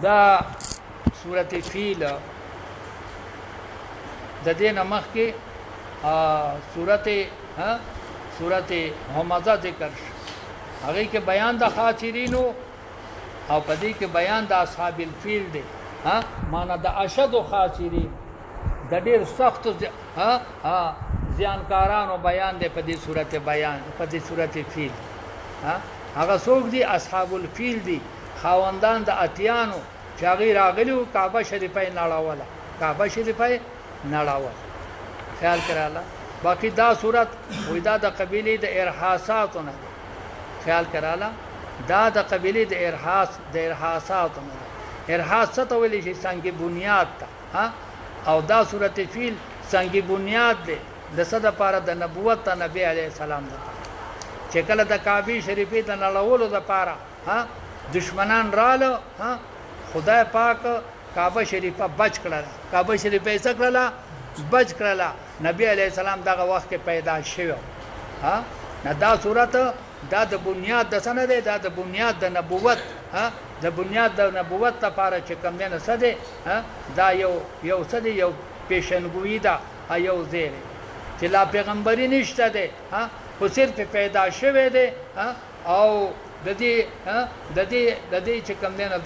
دا سورة فیل د دې نه مخکې سورة همزه ذکر شو هغې کې بیان د خاسرینو او په دې کې بیان د اصحاب الفیل دی معنا د اشد خاسرین د ډېر سختو زیانکارانو بیان دی په دې سورة فیل هغه څوک دي اصحاب الفیل دي خاوندان د اتیانو چې هغې راغلي وو کعبه شریفه یې نړوله خیال کراله باقی دا صورت وی دا د قبیلې د ارحاساتو نه دی خیال کراله دا د قبیلې د ارحاساتو نه دی ارحاس څه ته ویلی شي سنگ بنیاد ته او دا صورت فیل سنگ بنیاد دی د څه دپاره د نبوت ته نبی علیه السلام دپاره چې کله د کعبې شریفې د نړولو دپاره دشمنان راله خدای پاک کعبه شریفه بچ کړله کعبه شریفه یې څه کړله بچ کړله نبی علیه السلام دغه وخت کې پیدا شوی نه دا صورت دا د بنیاد د څه نه دی دا د بنیاد د نبوت د بنیاد د نبوت لپاره چې کوم دی نه څه دی دا یو څه دی یو پیشنګویي ده یو ځای دی چې لا پیغمبري نشته دی خو صرف پیدا شوی دی او د دې چې کوم دی نه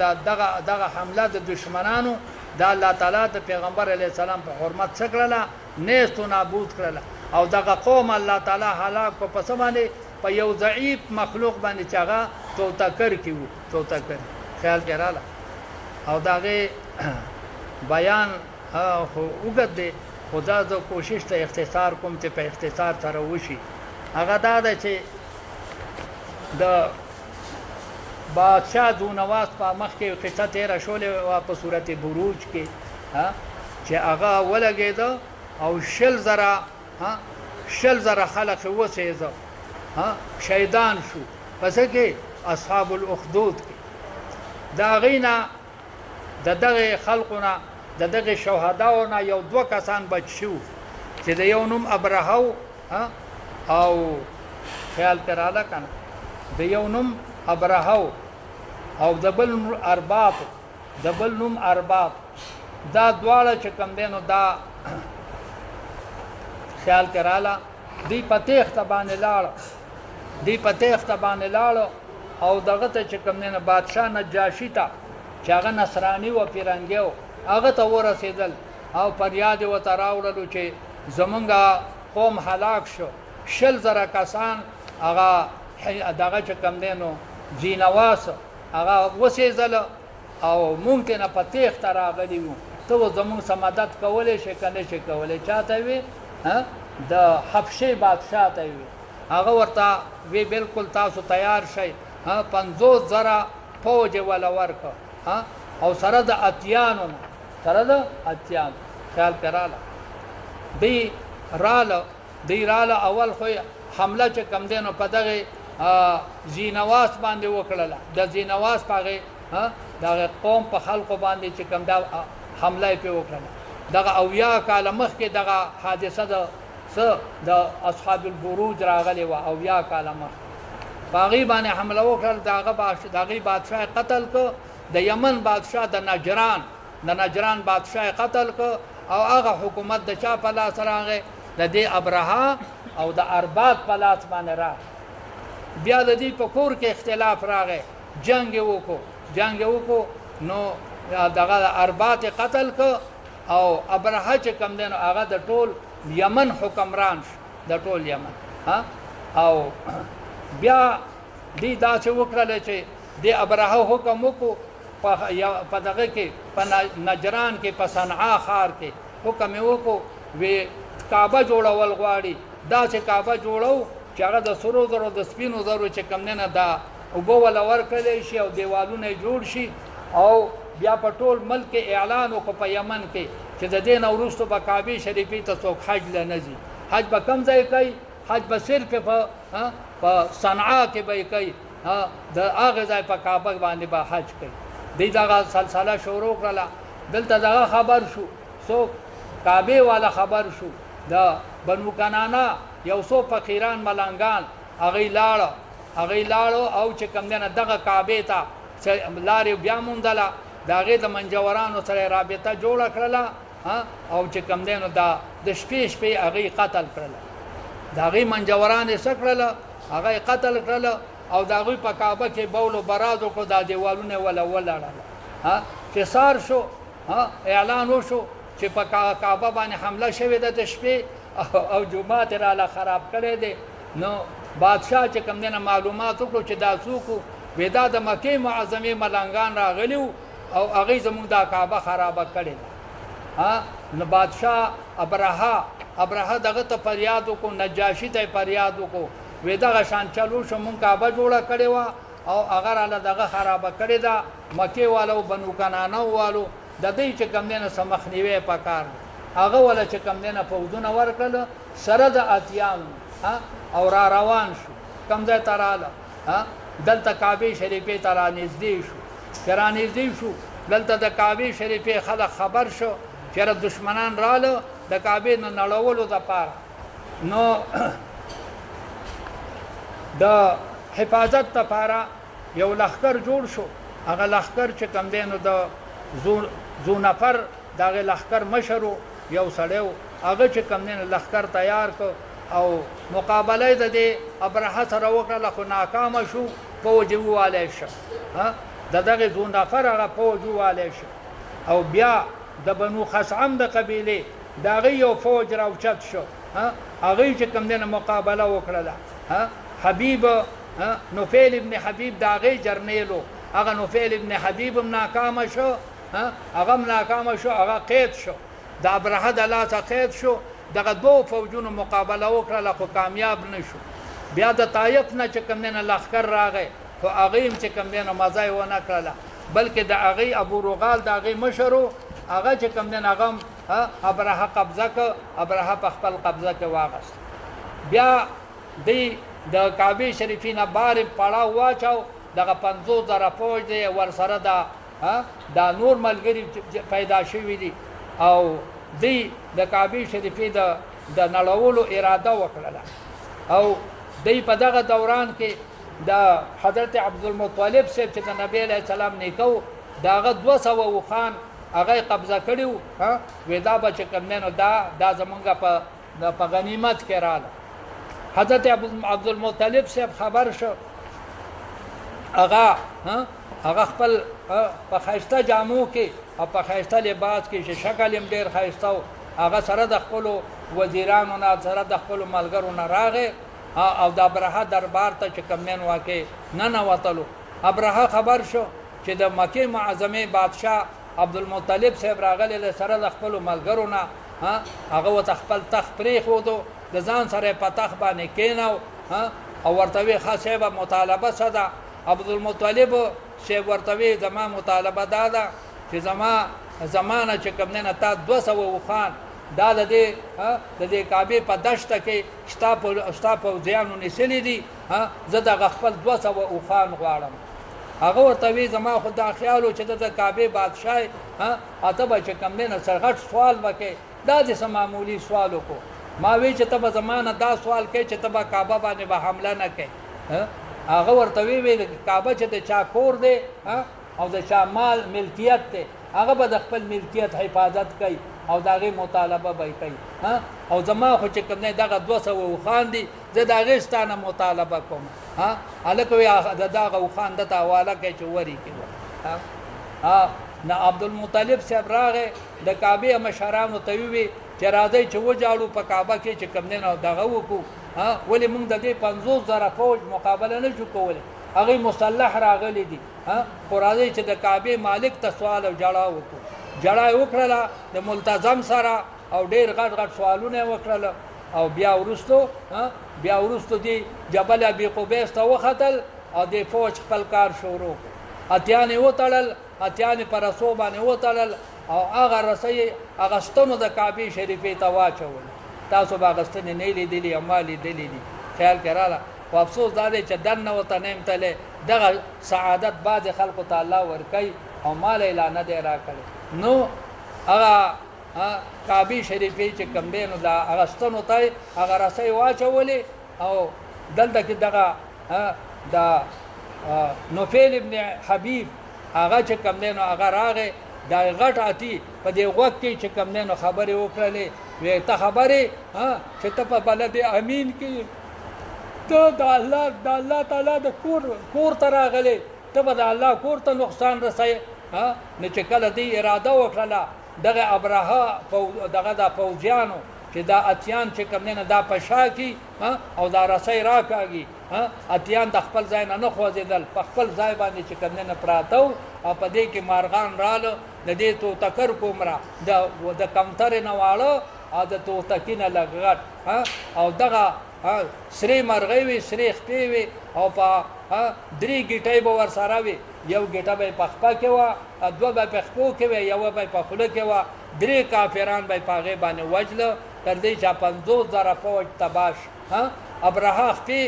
دغه حمله د دشمنانو دا الله تعالی د پیغمبر علیه السلام په حرمت څه کړله نیست و نابود کړله او دغه قوم الله تعالی هلاک په پس باندې په یو ضعیف مخلوق باندې چې هغه توتکر کې وو توتکر خیال کې رااله او د هغې بیان خو اوږد دی خو دا زه کوشش ته اختصار کوم چې په اختصار سره وشي هغه دا ده چې د بادشاه دونواس په مخ کې قصه تېره شولې وه په صورت بروج کې چې هغه ولګېده او شل زره خلق وسېزه شهیدان شو پس کې اصحاب الاخدود کې د هغې نه د دغې خلقو نه د دغې شهداو نه یو دوه کسان بچ شو چې د یو نوم ابرهه او خیال کې راله که نه د یو نوم ابرهه او د بل نوم ارباب دا دواړه چې کوم دی نو دا خیال کې راله دوی په تېښته باندې لاړه او دغه ته چې کوم دی نو بادشاه نجاشي ته چې هغه نصراني و پیرنګی و هغه ته ورسېدل او فریاد یې ورته راوړلو چې زمونږ قوم هلاک شو 100,000 کسان هغه دغه چې کوم دی نو زینواس هغه وسېزله او ممکنه په تېښته راغلي وو ته و زمونږ څه مدد کولی شي که نه شي کولی چا ته وي د حبشې بادشاه ته وي هغه ورته وی بلکل تاسو تیار شئ 50,000 فوج یې وله ورکړه او سره د اتیانو نه خیال کې راله دوی راله اول خو حمله چې کوم دی نو په دغې زینواس باندې وکړله د زینواس په هغې دغه قوم په خلقو باندې چې کوم دا حمله یې پرې وکړله دغه 70 کاله مخکې دغه حادثه د اصحاب البروج راغلې وه 70 کاله مخکې په هغې باندې حمله وکړل د هغې بادشاه قتل که د یمن بادشاه د نجران بادشاه قتل که او هغه حکومت د چا په لاس راغی د دې ابرهه او د ارباب په لاس باندې راغی بیا د دې په کور کې اختلاف راغی جنگ یې وکړو نو دغه ارباب یې قتل که او ابرهه چې کوم دی نو هغه د ټول یمن حکمران شو د ټول یمن او بیا دې داسې وکړله چې دې ابرهه حکم وکړو په دغه کې په نجران کې په صنعا ښار کې حکم یې وکړو وی کعبه جوړول غواړي داسې کعبه جوړو چې هغه د سرو زرو د سپینو زرو چې کوم دی نه دا اوبه وله ورکړلی شي او دیوالونه یې جوړ شي او بیا په ټول ملک اعلان وکړو په یمن کې چې د دې نه وروسته به کعبې شریفې ته څوک حج له نه ځي حج به کوم ځای کوي حج به صرف په صنعا کې به یې کوي د هغې ځای په کعبه باندې به حج کوي دوی دغه سلسله شروع کړله دلته دغه خبر شو څوک کعبې والا خبر شو د بنو کنانه یو څو فقیران ملنګان هغې لاړه او چې کوم دی نه دغه کعبې ته لارې بیا موندله د د هغې د منجورانو سره رابطه جوړه کړله او چې کوم دی نو دا د شپې شپې هغې قتل کړله د هغې منجوران یې څه کړله هغه یې قتل کړله او د هغوی په کعبه کې بول و براز وکړو دا دیوالونه یې ولړله چې سار شو اعلان وشو چې په کعبه باندې حمله شوې ده د شپې او جومات یې راله خراب کړی دی نو بادشاه چې کوم دی نه معلومات وکړو چې دا څوک وې دا د مکې معظمې ملنګان راغلي وو او هغوی زموږ دا کعبه خرابه کړې ده نو بادشاه ابرهه دغه ته فریاد وکړو نجاشي ته فریاد وکړو وې دغه شان چلو شو مونږ کعبه جوړه کړې وه او هغه راله دغه خرابه کړې ده مکې والو بنو کنانه والو د دوی چې کوم دی نه څه مخنیوی پکار دی هغه وله چې کوم دی نه فوجونه ورکړل سره د اتیانو او را روان شو کوم ځای ته راله دلته کعبې شریفې ته رانږدې شو چې رانږدې شو دلته د کعبې شریفې خلک خبر شو چې دشمنان راله د کعبې نه نړولو دپاره نو د حفاظت دپاره یو لښکر جوړ شو هغه لښکر چې کوم دی نو د زو نفر د هغې لښکر مشر یو سړی و هغه چې کوم دی نو لښکر تیار کړ او مقابله یې د دې ابرهه سره وکړله خو ناکامه شو فوج یې ووالی شه د دغې زو نفر هغه فوج ووالی شه او بیا د بنو خثعم د قبیلې د هغې یو فوج راوچت شو هغوی چې کوم دی نو مقابله وکړله حبیب نفیل ابن حبیب د هغې جرنیل و هغه نفیل ابن حبیب هم ناکامه شو هغه هم ناکامه شو هغه قید شو د ابرهه د لاسه قید شو دغه دوو فوجونو مقابله وکړله خو کامیاب نه شو بیا د طایف نه چې کوم دی نه لښکر راغی خو هغې هم چې کوم دی نه مزه یې ونه کړله بلکې د هغې ابو رغال د هغې مشر و هغه چې کوم دی نه هغه هم ابرهه قبضه کړ ابرهه په خپل قبضه کې واغست بیا دی د کعبې شریفې نه بارې پړاو واچاو دغه 50,000 فوج دی ورسره دا نور ملګري پیدا شوي دي او دی د کعبې شریفې د نړولو اراده وکړله او دی په دغه دوران کې د حضرت عبدالمطلب صاحب چې د نبی علیه السلام نیکه و د هغه 200 اوښان هغه یې قبضه کړي وو وې دا به چې کوم دی نو دا زمونږ په غنیمت کې راله حضرت عبدالمطلب صاحب خبر شو هغه خپل په ښایسته جامو کې او په ښایسته لباس کې چې شکل یې ډېر ښایسته و هغه سره د خپلو وزیرانو نه سره د خپلو ملګرو نه راغی او د ابرهه دربار ته چې کوم دی نو واقع ننوتلو ابرهه خبر شو چې د مکې معظمې بادشاه عبدالمطلب صاحب راغلی دی سره د خپلو ملګرو نه هغه ورته خپل تخت پرېښودو د ځان سره یې په تخت باندې کېناو او ورته ویې ښه صاحبه مطالبه څه ده عبدالمطلب صاحب ورته ویې زما مطالبه دا ده چې زما نه چې کوم دی نه تا 200 اوښان دا د دې کعبې په دشته کې ستا پوځیانو نیسلي دي زه دغه خپل 200 اوښان غواړم هغه ورته وی زما خو دا خیال و چې د کعبې بادشاه ته به چې کوم دی نه سرغټ سوال وکړې دا داسې معمولي سوال وکړو ما وی چې ته به زما نه دا سوال کوې چې ته به کعبه باندې به حمله نه کوې هغه ورته وی کعبه چې د چا کور دی او د چا مال ملکیت دی هغه به د خپل ملکیت حفاظت کوي او د هغې مطالبه به یې کوي او زما خو چې کوم دی دغه 200 اوښان دي زه د هغې ستا نه مطالبه کوم هلکه وی د دغه اوښان دته حواله کوي چې وریکړي نه عبدالمطلب صاحب راغی د کعبې مشرانو ته ووی چې راځئ چې وجاړو په کعبه کې چې کوم دی نو دغه وکړو ولې موږ د دې 50,000 فوج مقابله نه شو کولی هغوی مسلح راغلی دي خو راځئ چې د کعبې مالک ته سوال او جړا وکړو جړا یې وکړله د ملتزم سره او ډېر غټ غټ سوالونه یې وکړله او بیا وروستو دې جبل ابي قبیس ته وختل او دې فوج خپل کار شروع کړ اتیان یې وتړل اتیان یې په رسو باندې وتړل او هغه رسۍ اغستنو د کعبې شریفې ته واچول تاسو به اغستنې نه لیدلي او ما لیدلي دي خیال کې راله خو افسوس دا دی چې دننه ورته نه یم تللی دغه سعادت بعضې خلکو ته الله ورکوي او ما له یې لا نه دی راکړی نو هغه کعبې شریفې چې کوم دی نو د اغستنو ته یې هغه رسۍ واچولې او دلته کې دغه د نفیل ابن حبیب هغه چې کم دی نو هغه راغی دا غټ اتی په دې وخت کې چې کم دی نو خبرې وکړلې وې ته خبرې چې ته په بلد امین کې ته د الله تعالی د کور ته راغلی ته به د الله کور ته نقصان رسوي نو چې کله دې اراده وکړله دغه ابرهه دغه د پوځیانو چې دا اتیان چې کوم نه دا پشا کی او دا رسۍ راکاږي اتیان د خپل ځای نه خوځېدل په خپل ځای باندې چې کوم نه پراته او په دې کې مارغان رااله د دې تو تکر کومرا د کمتر نه واړه او د تو تکینه لګغټ او دغه سری مرغۍ وي سری خپې وي او په درې ګیټۍ به ورسره وي یو ګیټه به په خپه کې وه دوه به په خپو کې وي یوه به په خوله کې وه درې کافران به په هغې باندې وجله تر دې چې 50,000 فوج تباش ابرهه خپې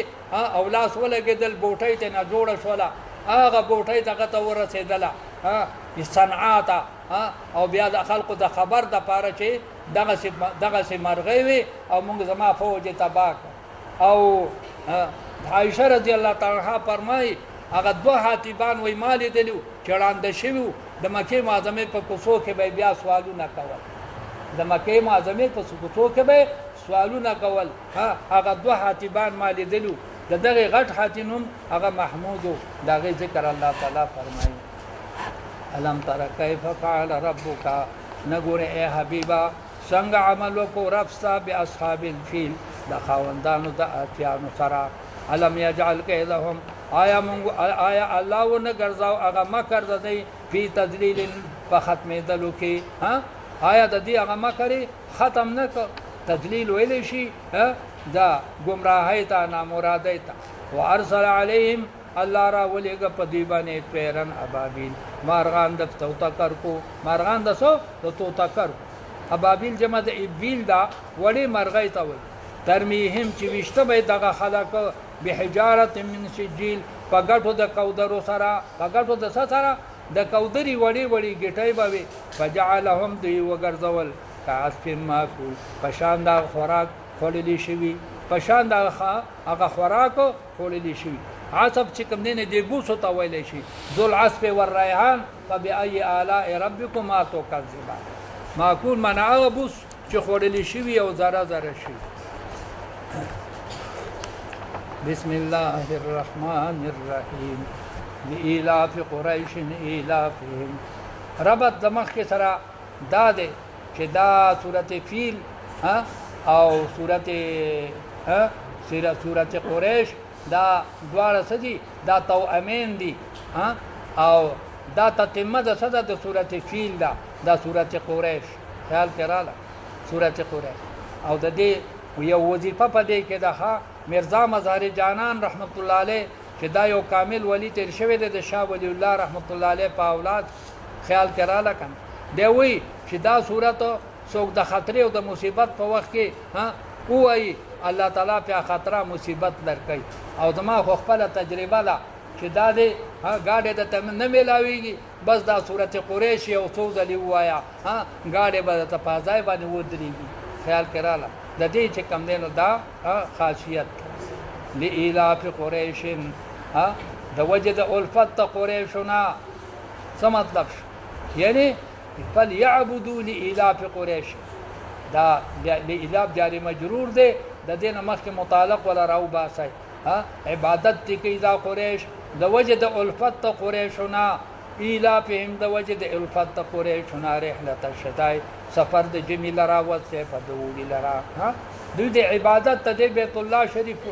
او لاس ولګېدل بوټۍ ته نه جوړه شوله هغه بوټۍ دغه ته ورسېدله صنعا ته او بیا د خلکو د خبر دپاره چې دغسې مرغۍ وي او موږ زما فوج یې تباه کړ او عایشه رضی الله تعالی عنها فرمایي هغه دوه حاتبان وایي ما لیدلي وو چې ړانده شوي وو د مکې معظمې په کوڅو کې به بیا سوالونه کول د مکې معظمې په کوڅو کې به سوالونه کول هغه دوه حاتبان ما لیدلي وو د دغې غټ حاتم نوم هغه محمود و د هغې ذکر الله تعالی فرمایي الم تر کیف فعل ربک نه ګورې ای حبیبه څنګه عمل وکړو رب ستا باصحاب الفیل د خاوندانو د اتیانو سره علم یجعل کیدهم آیا الله ونه ګرځاو هغه مکر د دی فی تذلیل په ختمېدلو کې آیا د دې هغه مکر ختم نه کړ تذلیل ویلی شي دا گمراهی ته نامرادی ته وارسل علیهم الله را ولېږه په دوی باندې طیرن ابابیل مارغان د توتکر کو مارغان د څه د توتکر کو ابابیل جمع د ابیل دا وړې مرغۍ ته وایي ترمیهم چې ویشته به دغه خلک بحجارت من سجیل په ګټو د کودرو سره په ګټو د څه سره د کودري وړې وړې ګټۍ به وي فجعلهم دوی وګرځول کعصف ماکول په شان د خوراک خوړلی شوي په شان د هغه خوراک خوړلی شوي عصب چې کوم دی نه د بوسو ته ویلی شي ذو العصف والریحان فبأي آلاء ربکما تکذبان ماکول معنی هغه بوس چې خوړلی شوي او ذره ذره شوي بسم الله الرحمن الرحیم لإلاف قریش إلافهم ربط د مخکې سره دا دی چې دا صورت فیل او صورت قریش دا دواړه څه دي دا توأمین دي او دا تتمه د څه ده د صورت فیل ده دا صورت قریش خیال کې راغله صورت قریش او د دې یو وظیفه په دې کې ده مرزا مظهر جانان رحمت الله علیه چې دا یو کامل ولی تیر شوی دی د شاه ولی الله رحمت الله علیه په اولاد خیال کې راغله کنه دی وایي چې دا صورت څوک د خطرې او د مصیبت په وخت کې ووایي الله تعالی په خطره مصیبت درکوي او زما خو خپله تجربه ده چې دا دی ګاډی درته نه میلاویږي بس دا صورت قریش یو څو ځلې ووایه ګاډی به درته په ځای باندې ودرېږي خیال کې راغله د دې چې کوم دی نو دا خاصیت لإلاف قریش د وجه د الفت د قریشو نه څه مطلب شو یعنی فلیعبدوا لإلاف قریش دا لإلاف جاری مجرور دی د دې نه مخکې متعلق ولا راو باسئ عبادت دی کوي دا قریش د وجه د الفت د قریشو نه إلافهم د وجه د الفت د قریشو نه رحلة الشتاء سفر د جمی لرا وصف د وړي لرا دوی د عبادت ته د بیت الله شریف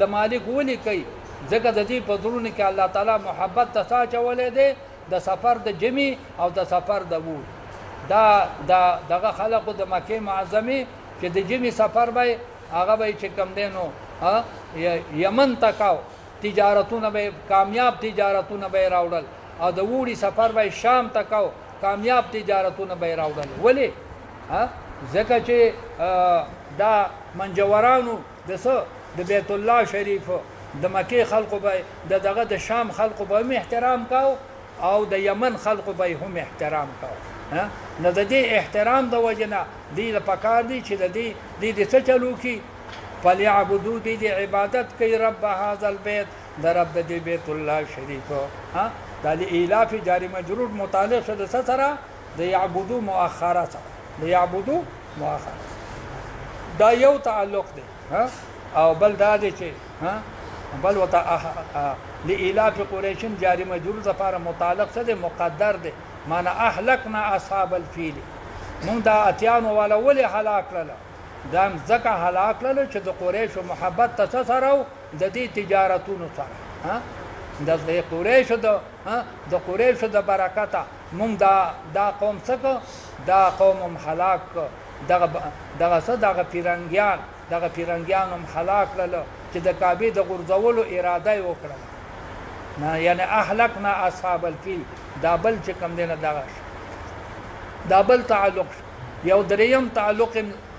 د مالک ولي کوي ځکه د دې په زړونو کې الله تعالی محبت ته ساچولې دی د سفر د جمی او د سفر د وړي دغه خلقو د مکې معظمې چې د جمی سفر به هغه به چې کم دی نو یمن تکاو تجارتونه به کامیاب تجارتونه به راوړل او د وړي سفر به شام تکاو کامیاب تجارتونه به راوړل ولې ځکه چې دا منجورانو د بیت الله شریف د مکې خلقو به دغه د شام خلقو به هم احترام کاو او د یمن خلقو به هم احترام کاو نو د دې احترام د وجه نه دې له پکار دي چې د دې څه چلو کی فلیعبدو دې عبادت کوي رب هذا البيت د رب د بیت الله شریف دا لإلاف جاری مجرور متعلق شو د سره د یعبدو مؤخره سره د یعبدو مؤخره دا یو تعلق دی ها او بل دا دی چې ها بل وتا لإلاف قریش جاری مجرور لپاره متعلق څه دی مقدر دی معنا اهلكنا اصحاب الفيل مونږ دا اتیانو والا ولې هلاک کړل دا ځکه هلاک کړل چې د قریش محبت ته سره د دې تجارتونو سره ها د قریش د برکته مونږ دا قوم څخه دا قوم هلاک دغه پیرنګیان هم هلاک کړل چې د کعبه د غرزولو اراده یې وکړه نه یعنی اهلكنا اصحاب الفيل دا بل چې کم دینه دا بل تعلق یو دریم تعلق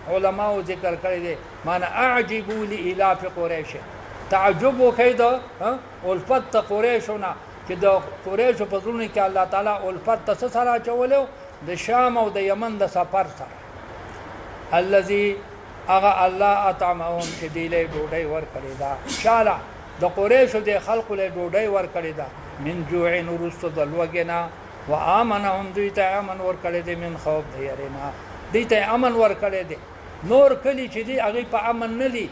علماء ذکر کړی دی معنا اعجبوا لإلاف قریش تعجب وکړي د الفت قریشونه چې د قریش په ځونه کې الله تعالی الفت سره چولو د شام او د یمن د سفر سره الذي اغا الله اطعمهم چې دی له ډوډۍ ور کړی دا شاله د قریش د خلق له ډوډۍ ور کړی دا من جوع ورست د لوګنا وامنهم دوی ته امن ور کړی دی من خوف د يرنا دوی ته امن ور کړی دی نور کلی چې دی هغه په امن نه دي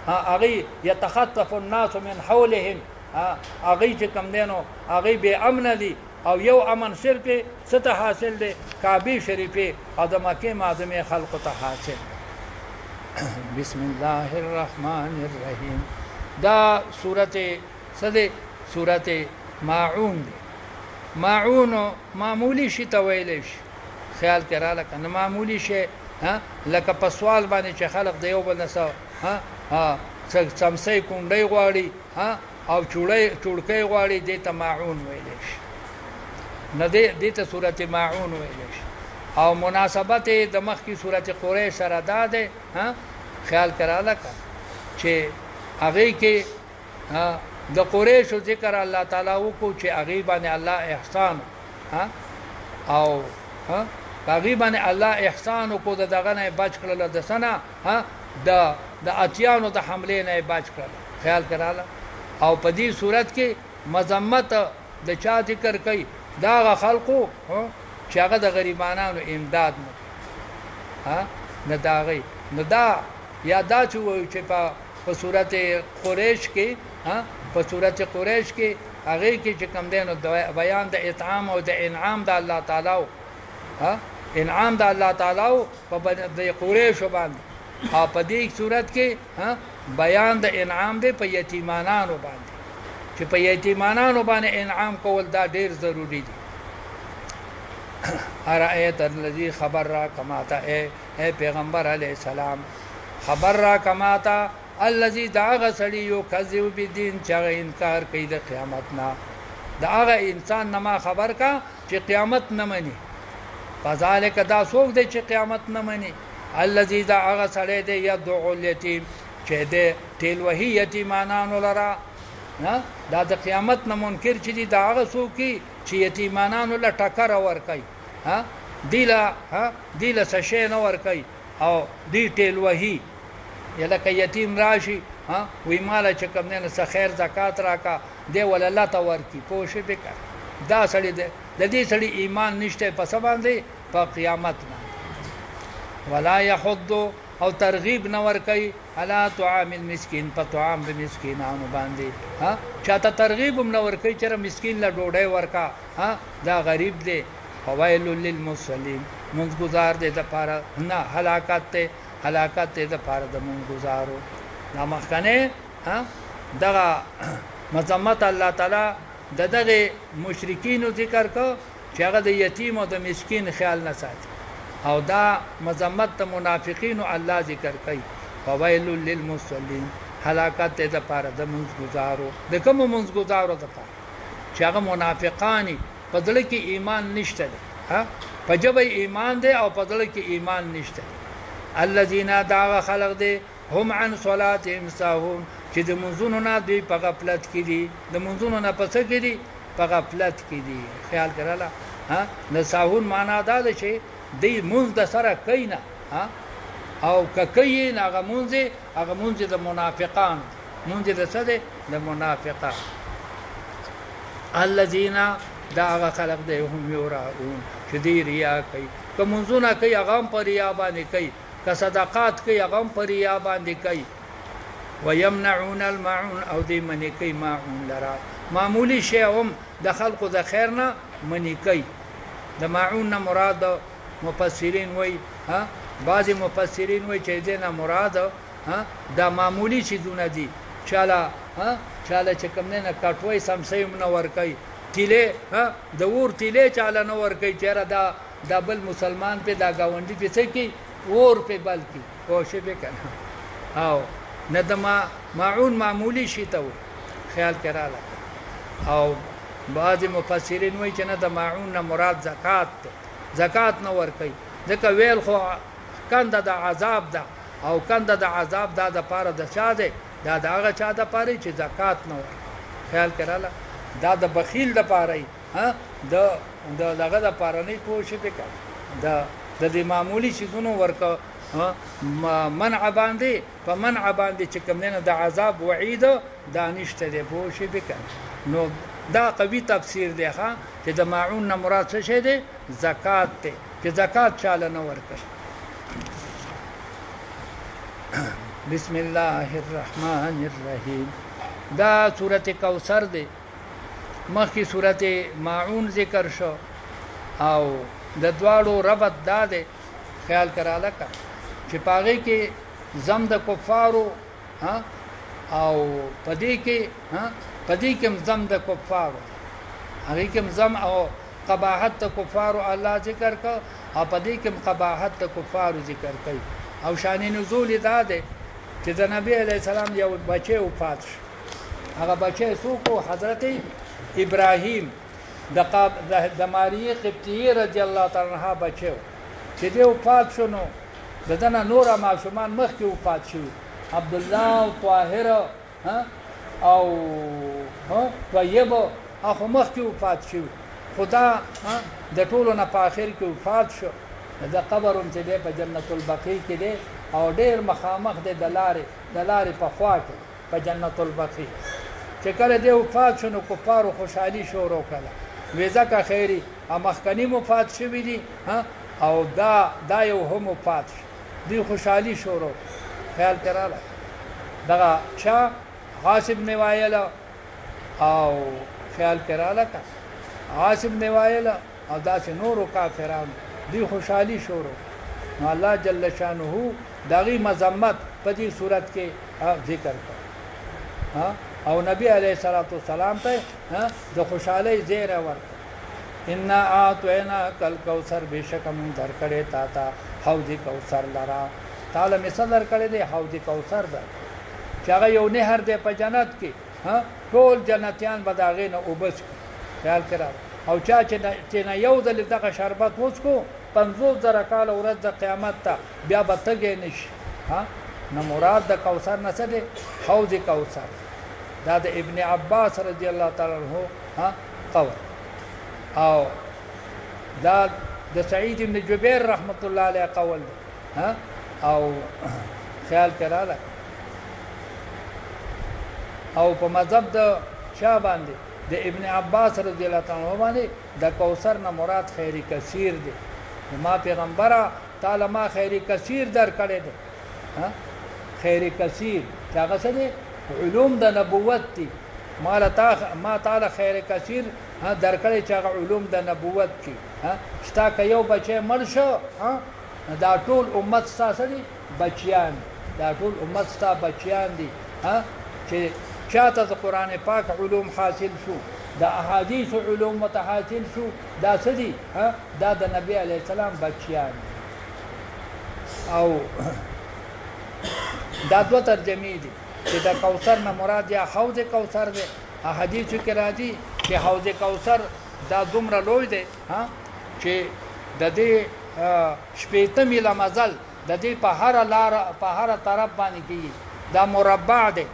هغه يتخطف الناس من حولهم هغه چې کم دینو هغه به امن دي او یو امن صرف ست حاصل دی کعبه شریفه او د مکه معظمه خلق ته حاصل بسم الله الرحمن الرحیم دا سورته سده سورته ماعون دی ماعون معمولی شی تویل شي خیال کړه کنه معمولی شی لکه په سوال باندې چې خلق د یو بل نسو سمسې کونډي غواړي او چوړکې غواړي د ته ماعون ویل شي نه د ته سورته ماعون ویل شي او مناسبت د مخ کی سورته قریش سره ده خیال کړه لکه چې هغه کې د قریش ذکر الله تعالی وکړو چې هغه باندې الله احسان او هغه باندې الله احسان وکړو دغه نه بچ کړل د سنا د اتیانو د حمله نه بچ کړل خیال کړه او په دې صورت کې مذمت د چا ذکر کوي دا خلقو چې هغه د غریبانو امداد نه داغي نه دا یا دا چې په سورته قریش کې په سورته قریش کې هغه کې چې کم دینو بیان د اطعام او د انعام د الله تعالی انعام د الله تعالی په د قریش باندې او په دې صورت کې بیان د انعام دی په یتیمانانو باندې چې په یتیمانانو باندې انعام کول دا ډیر ضروری دی ارایت الذی خبر را کماتا اے پیغمبر علیہ السلام خبر را کماتا الذي داغ سړی یو کذب بدین چې انکار کوي د قیامت نه داغه انسان نما خبر کا چې قیامت نه مني فذلک دا څوک دی چې قیامت نه مني الذي داغ سړی دی يدعو الیتیم چې د تل وهی یتیمانانو لرا نه دا د قیامت نه منکر چې دی داغه څوک چې یتیمانانو له ټکر ور کوي دیلا سشې نه ور کوي او دی تل وهی یلکه یتیم راشي وی مال چې کوم نه څه خیر زکات راکا دی ول الله ته ورکی پوښې وکړه دا سړی د دې سړی ایمان نشته په سبا باندې په قیامت باندې ولا يحض او ترغیب نه ور کوي الا طعام المسكين په طعام د مسکینانو باندې چاته ترغیب نه ور کوي چې مسکین له ډوډۍ ورکا دا غریب دی فویل للمصلين منځګزار دی د پاره نه هلاکت ته د پاره د منځګزارو دا مخکنه دغه مذمت الله تعالی دغه مشرکین ذکر کو چې هغه د یتیم او د مسکین خیال نه ساتي او دا مذمت د منافقین الله ذکر کوي فویل للمصلين هلاکت ته د پاره د منځګزارو د کوم منځګزارو د پاره چې هغه منافقانی په دل کې ایمان نشته په جبه ایمان دی او په دل کې ایمان نشته الذين داغ خلق دي هم عن صلاتهم ساهون چې د منځونو نه دی په غفلت کې دي د منځونو نه پس کې دي په غفلت کې دي خیال کړه نه ساهون معنا دا ده چې دی منځ د سره کینا او ککین هغه منځ د منافقان منځ د څه د منافقان الذين دا هغه خلق دی هم یراؤون چې دی ریا کوي که منځونه کوي هغه هم په ریا باندې کوي که صدقات کوي هغه هم په ریا باندې کوي ويمنعون الماعون او دی منی کوي ماعون لرا معمولی شی هم د خلقو د خیر نه منی کوي د ماعون نه مراد مفسرین وای ها بعضی مفسرین وای چې دې نه مراد ها دا معمولی چیزونه دي چاله ها چاله چې کوم نه کټوي سمسیم نه ور کوي تیله ها د ور تیله چاله نه ور کوي چیرې دا بل مسلمان په دا گاونډي په څه کې ور په بل کې کوشش وکړه او نه د معون معمولی شي ته خیال کړه او بعض مفسرین وایي چې نه د معون نه مراد زکات نه ور کوي ځکه ویل خو کنده د عذاب ده او کنده د عذاب ده د پاره د چا ده دا د هغه چا د پاره چې زکات نه ور خیال کړه دا د بخیل د پاره ها د دغه د پاره نه کوشش وکړه د دې معمولی شیزونو ورکو منع باندې په منع باندې چې کوم نه د عذاب وعید دانشته دی پوه شي وکړه نو دا قوي تفسیر دی ښا چې د ماعون نه مراد څه شی دی زکات دی چې زکات چاله نه ورکړي بسم الله الرحمن الرحیم دا سورته کوثر دی مخکې سورته ماعون ذکر شو او د دواړو ربط دا دی خیال کراله کا چې پاغه کې زم د کفارو ها او پدې کې زم د کفارو هغه کې زم او قباحت د کفارو الله ذکر کا او پدې کې قباحت د کفارو ذکر کوي او شان نزول دا ده چې د نبی علی السلام یو بچي وفات شو هغه بچي څوک حضرت ابراهیم د ماریه قبطیه رضی الله تعالی عنها بچو چې دی وفات شو نو ددنه نور معصومان مخکې وفات شو عبد الله او طاهر او طیب اخو مخکې وفات شو خدا د ټولو نه په اخر کې وفات شو د قبر هم چې دی په جنت البقیع کې دی او ډیر مخامخ دی د لارې په خوا کې په جنت البقیع چې کله دی وفات شو نو کفارو خوشحالي شروع کړه وې ځکه خیري مخکنی وفات شوی دی او دا یو هم وفات شو دی خوشحالي شروع خیال کراله دغه چا غاصب نیوایل او خیال کراله کا غاصب نیوایل او داسې نورو کافرانو دی خوشحالي شروع نو الله جل شانه دغه مذمت په دې صورت کې ذکر کړ او نبی علیه الصلاۃ والسلام ته د خوشحالي زیره ورکړ ان اعطینا کل کوثر بشکم درکړې تا حوض کوثر لرا تعالی مثال درکړې دی حوض کوثر ده چې هغه یو نهر دی په جنت کې ټول جنتیان به داغې نه وبس خیال کړه او چا چې نه یو د دغه شربت وڅکو 50,000 کال ورځ د قیامت ته بیا به تګې نشي نو مراد د کوثر نه څه دی حوض کوثر دا د ابن عباس رضی الله تعالی عنہ قول او دا د سعید بن جبیر رحمت الله علیه قول او خیال کړه او په مذهب د چا باندې د ابن عباس رضی الله تعالی عنہ باندې د کوثر نه مراد خیر کثیر دی ما پیغمبره تعالی ما خیر کثیر در کړی دی خیر کثیر هغه څه دی علوم د نبوت دي ما تعالی خیر کثیر در کړی چې هغه علوم د نبوت کې شتا که یو بچی مړ شو دا ټول امت ستاسو دي بچیان دا ټول امت ستا بچیان دي چې چاته د قرآن پاک علوم حاصل شو د احادیث علوم متحاصل شو دا څه دي دا د نبی علیه السلام بچیان او دا دوه ترجمې دي چې د کوثر نه مراد یا حوض کوثر دی احادیث کې راځي چې حوض کوثر دا دومره لوی دی چې د دې شپېته میله مزل د دې په هر طرف باندې کېږي دا مربع دی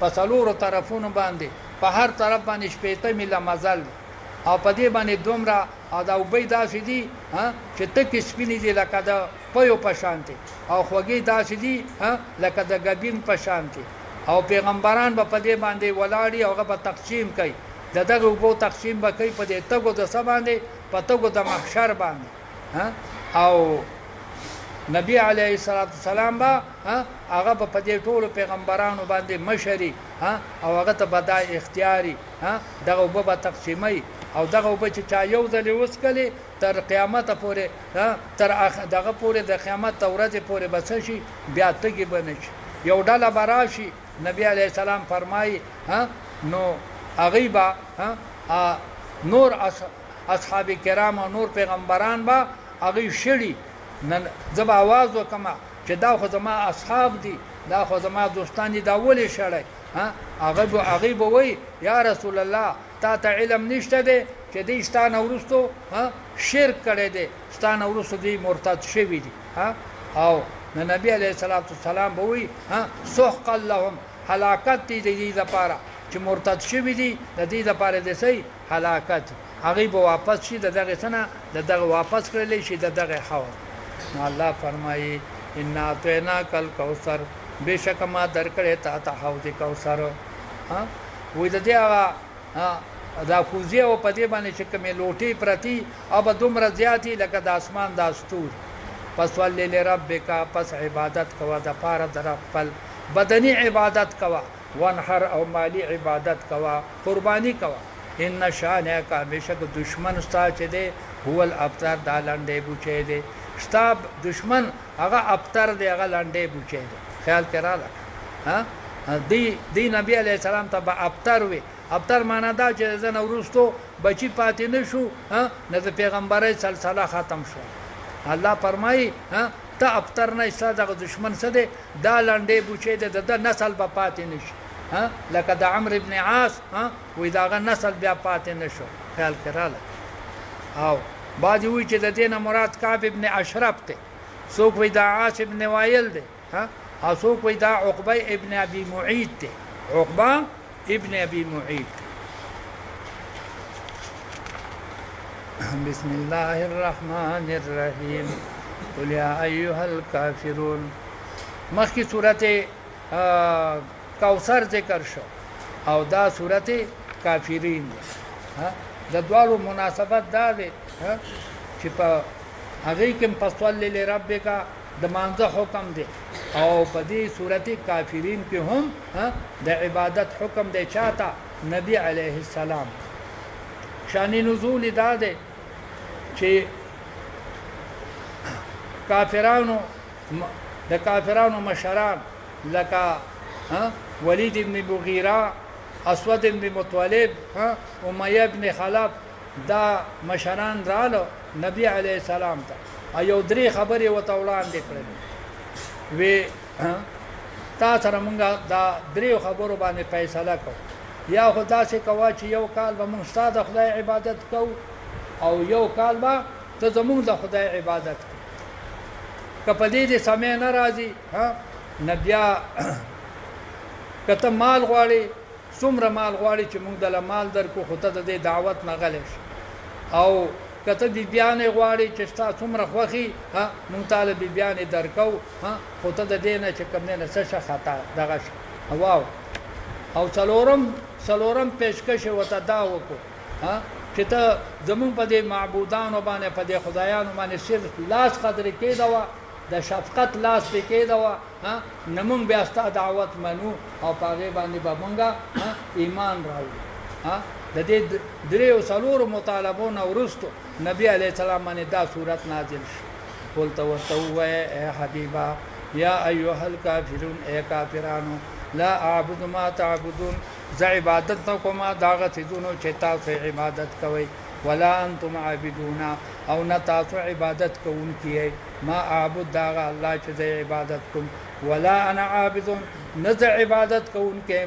په څلورو طرفونو باندې په هر طرف باندې شپېته میله مزل دی او په دې باندې دومره دا اوبه داسې دي چې تکې سپینې دي لکه د پیو په شانتې او خوږې داسې دي لکه د ګبین په شانتې او پیغمبران به په دې باندې ولاړي او هغه به تقسیم کوي دغه وګو تقسیم به کوي په دې تګو د سباندې په تګو د محشر باندې او نبی علیه الصلاۃ والسلام با هغه په دې ټولو پیغمبرانو باندې مشري او هغه ته بدای اختیاري دغه وبه تقسیمي او دغه وبه چې چا یو ځل وسکلي تر قیامت پورې تر دغه پورې د قیامت ورځې پورې بس شي بیا تګي بنشي یو ډله براشي نبی علیه السلام فرمایي نو غیبا نور اصحاب کرام او نور پیغمبران با هغه شړي نن زب आवाज وکما چې دا خو زما اصحاب دي دا خو زما دوستان دي دا ولې شړای هغه به وای یا رسول الله تا ته علم نشته دی چې دې ستانه ورستو شرک کړي دي ستانه ورستو دي مرتد شوی دي او نبی علیہ الصلوۃ والسلام به وای سحق لهم هلاکت دي دې لپاره چې مرتد شوی دي د دې لپاره د سي هلاکت هغه به واپس شي دغه سنه دغه واپس کړل شي دغه حوض نو الله فرمایي ان اعطینا کل کوثر بشک ما درکړې تا ته حوض کوثر وې د دې هغه دا کوزي او په دې باندې چې کومه لوټي پرتی اب دومره زیاتی لکه د اسمان د استور پس ولې لربک پس عبادت کوا د پاره در خپل بدني عبادت کوا وانحر او مالی عبادت کوا قربانی کوا ان شانک بشک دشمن ستا چې دی هو الابتر دا لنډې بوچې دی ستا دشمن هغه ابتر دی هغه لنډې بوچې دی خیال کړه دی نبی علیہ السلام ته ابتر وي ابتر معنا دا چې زنه ورستو بچی پاتې نشو نه د پیغمبري سلسله ختم شو الله فرمایي ته ابتر نه صادق دشمن څه دی دا لنډې بوچې دی د نسل به پاتې نشي لکه د عمرو ابن عاص وې داغه نسل بیا پاتې نشو خیال کړه او بعضی وی چې د دینه مراد کعب ابن اشرف ته څوک وی دا عاص ابن وائل دی او څوک وی دا عقبه ابن ابي معيط ته عقبه ابن ابي معيط بسم الله الرحمن الرحيم قل يا ايها الكافرون مخکې سورته کوثر ذکر شو او دا سورته کافرین د دوالو مناسبت دا ده چې په هغه کې پسوال لربک د مانزه حکم دی او په دې سورته کافرین کې هم د عبادت حکم دی چاته نبی علیه السلام شان نزول دا ده چې کافرانو مشران لکه ولید ابن مغیره اسود ابن مطلب امیہ ابن خلف دا مشران رالو نبی علیہ السلام ته ایو درې خبرې وته وړاندې کړې وی تا سره مونږه دا درې خبرو باندې فیصله کو یا خدا سے کوا چې یو کال به مونږ ستاسو خدای عبادت کو او یو کال به ته زمونږ د خدای عبادت کو کپدې دې سمې ناراضي نبیا کته مال غواړي څومره مال غواړي چې موږ د مال درکو خو ته د دعوت نه غلې او کته دی بیان غواړي چې تاسو څومره خوخي موږ طالب بیان درکو خو ته د دینه چې کوم نه څه خطا دغه واو او څلورم پیشکش وته دا وکړو چې ته زمون په دې معبودانو باندې په دې خدایانو باندې صرف لاس قدر کېدوا د شفقت لاس به کېدوا نمون بیا ست دعوت منو او پاغه باندې بابونګه ایمان راوړي د دې دریو څلورو مطالبون ورستو نبی علیہ السلام باندې دا صورت نازل شو قلت وتو اے حبیبا یا ایها الکافرون اے کافرانو لا اعبد ما تعبدون ز عبادت کوما داغه تدونو چې تاسو عبادت کوئ ولا انتم عابدون او نه تاسو عبادت کوونکی ما اعبد داغه الله چې عبادت کوم ولا انا عابد نز عبادت کوونکی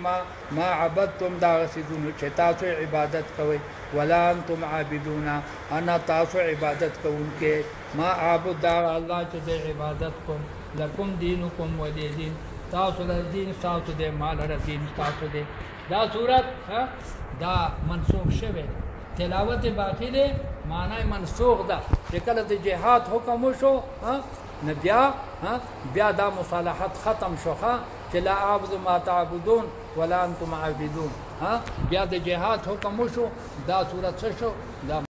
ما عبدتم داغه تدونو چې تاسو عبادت کوئ ولا انتم عابدون انا تاسو عبادت کوونکی ما اعبد داغه الله چې عبادت کوم لکم دینکم ولی دین تاسو له دین تاسو د مال رفین تاسو د دا صورت دا منسوخ شوه تلاوت باقی ده معنی منسوخ ده چې کله د جهاد حکم شو بیا دا مصالحت ختم شوخه چې لا اعبد ما تعبدون ولا انتم عابدون. ها بیا د جهاد حکم وشو، دا صورت څه شو؟ دا